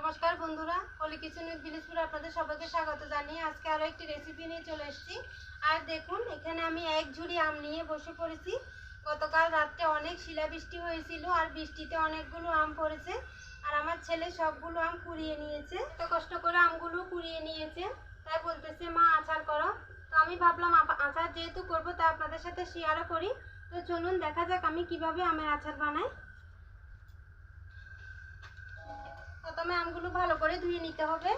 নমস্কার বন্ধুরা, পলি kitchen with ভিলেজপুরে আপনাদের সবাইকে স্বাগত জানিয়ে আজকে আরও একটি রেসিপি নিয়ে চলে এসেছি। আর দেখুন, এখানে আমি এক ঝুড়ি আম নিয়ে বসে পড়েছি। গতকাল রাত্রে অনেক শিলাবৃষ্টি হয়েছিল আর বৃষ্টিতে অনেকগুলো আম পড়েছে। আর আমার ছেলে সবগুলো আম কুড়িয়ে নিয়েছে, এত কষ্ট করে আমগুলো কুড়িয়ে নিয়েছে, তাই বলতেছে মা আচার করো। তো আমি ভাবলাম আচার যেহেতু করবো তা আপনাদের সাথে শেয়ারও করি। তো চলুন দেখা যাক আমি কিভাবে আমের আচার বানাই। প্রথমে আমগুলো ভালো করে ধুয়ে নিতে হবে।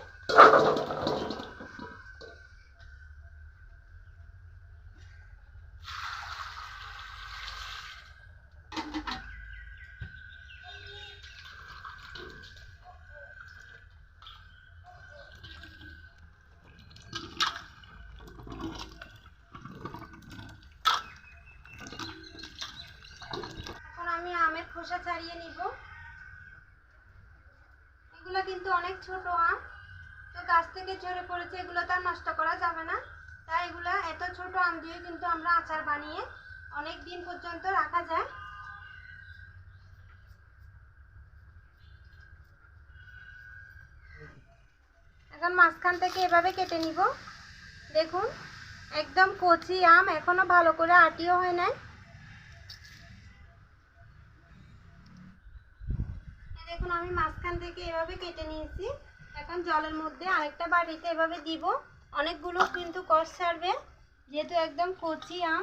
এখন আমি আমের খোসা ছাড়িয়ে নিব। এগুলো কিন্তু অনেক ছোট আম, তো গাছ থেকে ঝরে পড়েছে, এগুলো তো আর নষ্ট করা যাবে না। তাই এগুলা এত ছোট আম দিয়ে কিন্তু আমরা আচার বানিয়ে অনেক দিন পর্যন্ত রাখা যায়। এখন মাঝখান থেকে এভাবে কেটে নিব। দেখুন, একদম কচি আম, এখনো ভালো করে আটিও হয় নাই। দেখুন, আমি মাঝখান থেকে এভাবে কেটে নিয়েছি। এখন জলের মধ্যে আরেকটা বাটিতে এভাবে দিব। অনেকগুলো কিন্তু কষ ছাড়বে, যেহেতু একদম কচি আম।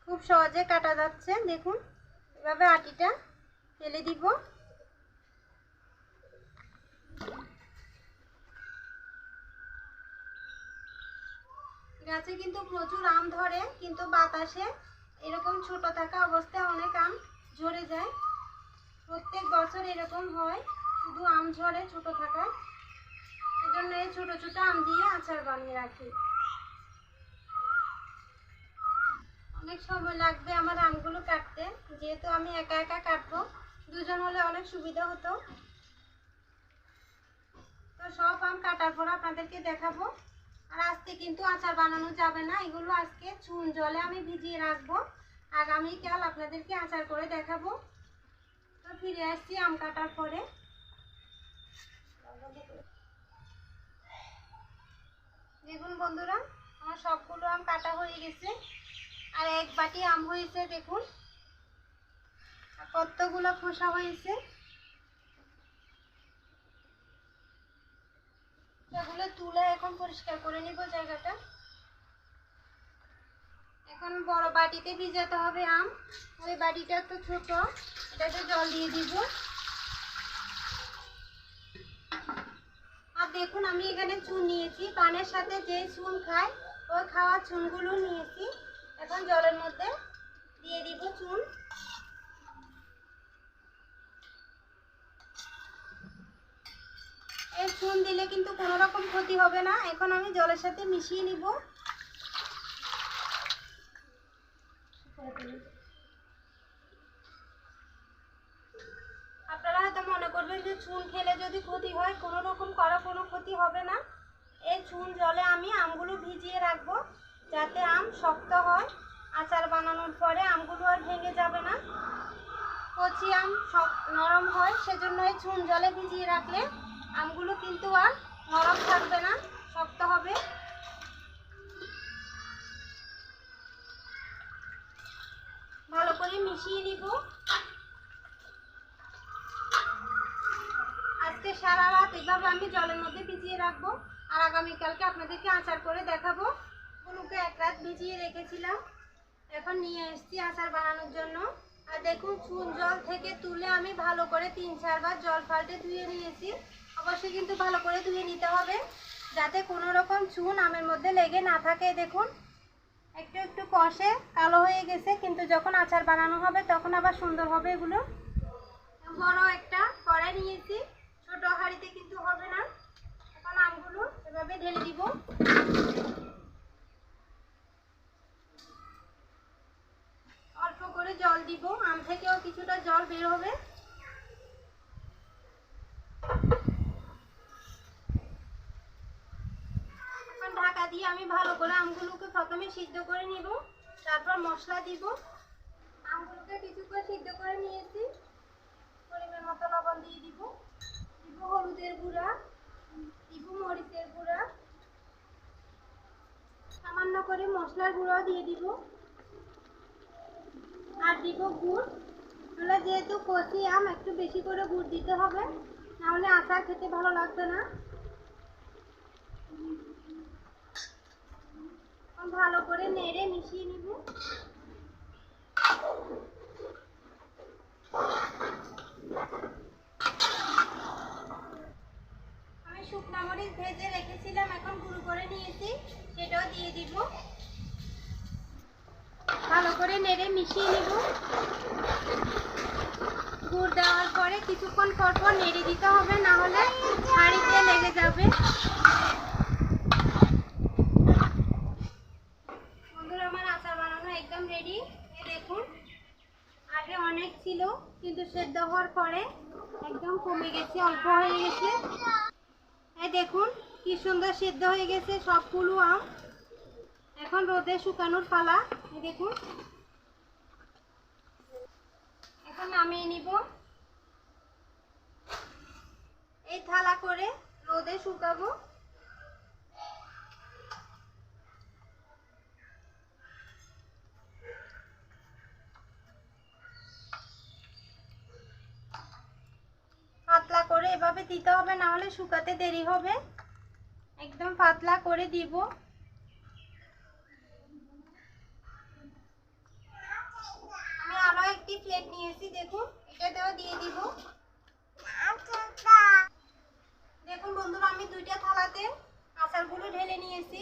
খুব সহজে কাটা যাচ্ছে। দেখুন, এভাবে আটিটা ফেলে দিব। গাছে কিন্তু প্রচুর আম ধরে, কিন্তু বাতাসে এরকম ছোট থাকা অবস্থায় অনেক আম ঝরে যায়। প্রত্যেক বছর এরকম হয়, শুধু আম ঝরে ছোট থাকায়। সেজন্য এই ছোট ছোট আম দিয়ে আচার বানিয়ে রাখি। অনেক সময় লাগবে আমার আমগুলো কাটতে, যেহেতু আমি একা একা কাটবো। দুজন হলে অনেক সুবিধা হতো। তো সব আম কাটার পর আপনাদেরকে দেখাবো। আর আজকে কিন্তু আচার বানানো যাবে না, এগুলো আজকে চুন জলে আমি ভিজিয়ে রাখবো। আগামীকাল আপনাদেরকে আচার করে দেখাবো। তো ফিরে আসছি আম কাটার পরে। দেখুন বন্ধুরা, আমার সবগুলো আম কাটা হয়ে গেছে। আর এক বাটি আম হয়েছে। দেখুন কতগুলো খোসা হয়েছে। এগুলো তুলে এখন পরিষ্কার করে নিব জায়গাটা। এখন বড় বাটিতে ভিজাতে হবে আম। ওই বাটিটা তো ছোট, এটাতে জল দিয়ে দিব। আর দেখুন, আমি এখানে চুন নিয়েছি, পানের সাথে যে চুন খায় ওই খাওয়া চুনগুলো নিয়েছি। এখন জলের মধ্যে দিয়ে দিব চুন। এই চুন দিলে কিন্তু কোনো রকম ক্ষতি হবে না। এখন আমি জলের সাথে মিশিয়ে নিব। আপনারা হয়তো মনে করবেন যে চুন খেলে যদি ক্ষতি হয়, কোনো রকম কোনো ক্ষতি হবে না। এই চুন জলে আমি আমগুলো ভিজিয়ে রাখবো, যাতে আম শক্ত হয়। আচার বানানোর পরে আমগুলো আর ভেঙে যাবে না। কচি আম নরম হয়, সেজন্য এই চুন জলে ভিজিয়ে রাখলে আমগুলো কিন্তু আর নরম থাকবে না, শক্ত হবে। ভালো করে মিশিয়ে নিব। আজকে সারা রাত এভাবে আমি জলের মধ্যে ভিজিয়ে রাখবো। আর আগামীকালকে আপনাদেরকে আচার করে দেখাবো। গুলোকে এক রাত ভিজিয়ে রেখেছিলাম, এখন নিয়ে এসেছি আচার বানানোর জন্য। আর দেখুন, চুন জল থেকে তুলে আমি ভালো করে 3-4 বার জল পাল্টে ধুয়ে নিয়েছি। অবশ্যই কিন্তু ভালো করে ধুয়ে নিতে হবে, যাতে কোনো রকম চুন আমের মধ্যে লেগে না থাকে। দেখুন, একটু একটু কষে কালো হয়ে গেছে, কিন্তু যখন আচার বানানো হবে তখন আবার সুন্দর হবে। এগুলো বড় একটা কড়াই নিয়েছি, ছোট হাঁড়িতে কিন্তু হবে না। এখন আমগুলো এভাবে ঢেলে দিব। অল্প করে জল দিব, আম থেকেও কিছুটা জল বের হবে। দিয়ে আমি ভালো করে আমগুলোকে প্রথমে সিদ্ধ করে নিব, তারপর মশলা দিব। আমগুলোকে কিছুক্ষণ সিদ্ধ করে নিয়েছি। পরিমাণ মতো লবণ দিয়ে দিব, দিব হলুদের গুঁড়া, দিব মরিচের গুঁড়া, সামান্য করে মশলার গুঁড়াও দিয়ে দিব, আর দিব গুড়। তাহলে যেহেতু কচি আম একটু বেশি করে গুড় দিতে হবে, নাহলে আচার খেতে ভালো লাগবে না। ভালো করে নেড়ে মিশিয়ে নিব। আমি শুকনো মরিচ ভেজে রেখেছিলাম, এখন গুঁড়ো করে নিয়েছি, সেটাও দিয়ে দিব। ভালো করে নেড়ে মিশিয়ে নিব। গুড় দেওয়ার পরে কিছুক্ষণ পর পর নেড়ে দিতে হবে, না হলে হাঁড়িতে লেগে যাবে। বন্ধুরা, আমার আচার বানানো একদম রেডি। এই দেখুন, আগে অনেক ছিল, কিন্তু সেদ্ধ হওয়ার পরে একদম কমে গেছে, অল্প হয়ে গেছে। এই দেখুন কি সুন্দর সেদ্ধ হয়ে গেছে সবগুলো আম। এখন রোদে শুকানোর পালা। এই দেখুন, এখন নামিয়ে নিব। এই থালা করে রোদে শুকাবো। পাতলা করে এভাবে দিতে হবে, না হলে শুকাতে দেরি হবে। একদম পাতলা করে দিব। আমি আরো একটি প্লেট নিয়েছি, দেখুন এটাতেও দিয়ে দিব। দেখুন বন্ধুরা, আমি দুইটা থালাতে আচারগুলো ঢেলে নিয়েছি।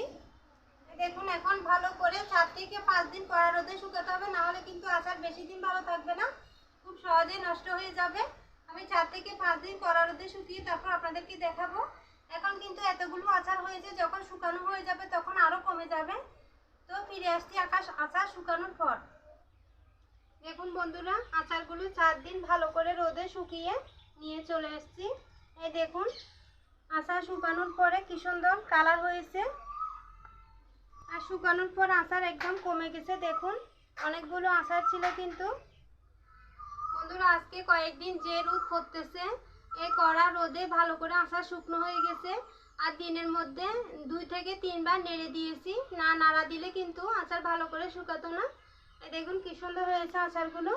দেখুন, এখন ভালো করে 4 থেকে 5 দিন কড়া রোদে শুকাতে হবে, না হলে কিন্তু আচার বেশি দিন ভালো থাকবে না, খুব সহজেই নষ্ট হয়ে যাবে। আমি 4 থেকে 5 দিন কড়া রোদে শুকিয়ে তারপর আপনাদেরকে দেখাবো। এখন কিন্তু এতগুলো আচার হয়েছে, যখন শুকানো হয়ে যাবে তখন আরো কমে যাবে। তো ফিরে আসছি আচার শুকানোর পর। দেখুন বন্ধুরা, আচারগুলো 4 দিন ভালো করে রোদে শুকিয়ে নিয়ে চলে এসেছি। এই দেখুন, আচার শুকানোর পরে কি সুন্দর কালার হয়েছে। আর শুকানোর পর আচার একদম কমে গেছে। দেখুন, অনেকগুলো আচার ছিল, কিন্তু বন্ধুরা আজকে কয়েকদিন যে রোদ পড়তেছে, এই কড়া রোদে ভালো করে আচার শুকনো হয়ে গেছে। আর দিনের মধ্যে 2 থেকে 3 বার নেড়ে দিয়েছি, না নাড়া দিলে কিন্তু আচার ভালো করে শুকাতো না। এই দেখুন কি সুন্দর হয়েছে আচারগুলো।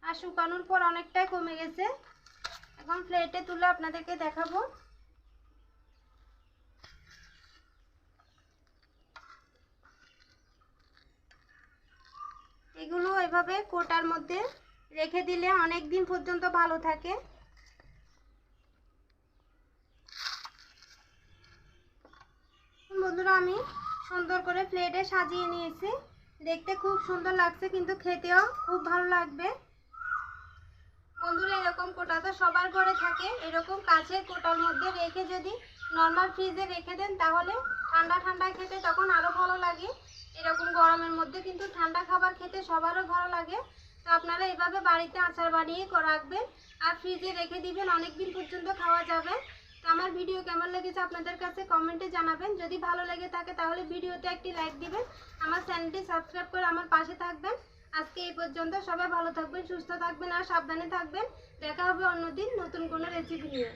আর শুকানোর পর অনেকটাই কমে গেছে। এখন প্লেটে তুলে আপনাদেরকে দেখাবো। এগুলো এভাবে কোটার মধ্যে রেখে দিলে অনেক দিন পর্যন্ত ভালো থাকে। বন্ধুরা, আমি সুন্দর করে প্লেটে সাজিয়ে নিয়েছি। দেখতে খুব সুন্দর লাগছে, কিন্তু খেতেও খুব ভালো লাগবে। বন্ধুরা, এরকম কোটা তো সবার ঘরে থাকে। এরকম কাঁচের কোটার মধ্যে রেখে যদি নর্মাল ফ্রিজে রেখে দেন, তাহলে ঠান্ডা ঠান্ডা খেতে তখন আরও ভালো লাগে। এরকম গরমের মধ্যে কিন্তু ঠান্ডা খাবার খেতে সবারও ভালো লাগে। তো আপনারা এভাবে বাড়িতে আচার বানিয়ে রাখবেন আর ফ্রিজে রেখে দিবেন, অনেক দিন পর্যন্ত খাওয়া যাবে। তো আমার ভিডিও কেমন লেগেছে আপনাদের কাছে কমেন্টে জানাবেন। যদি ভালো লেগে থাকে তাহলে ভিডিওতে একটি লাইক দিবেন, আমার চ্যানেলটি সাবস্ক্রাইব করে আমার পাশে থাকবেন। আজকে এই পর্যন্ত। সবাই ভালো থাকবেন, সুস্থ থাকবেন আর সাবধানে থাকবেন। দেখা হবে অন্যদিন নতুন কোনো রেসিপি নিয়ে।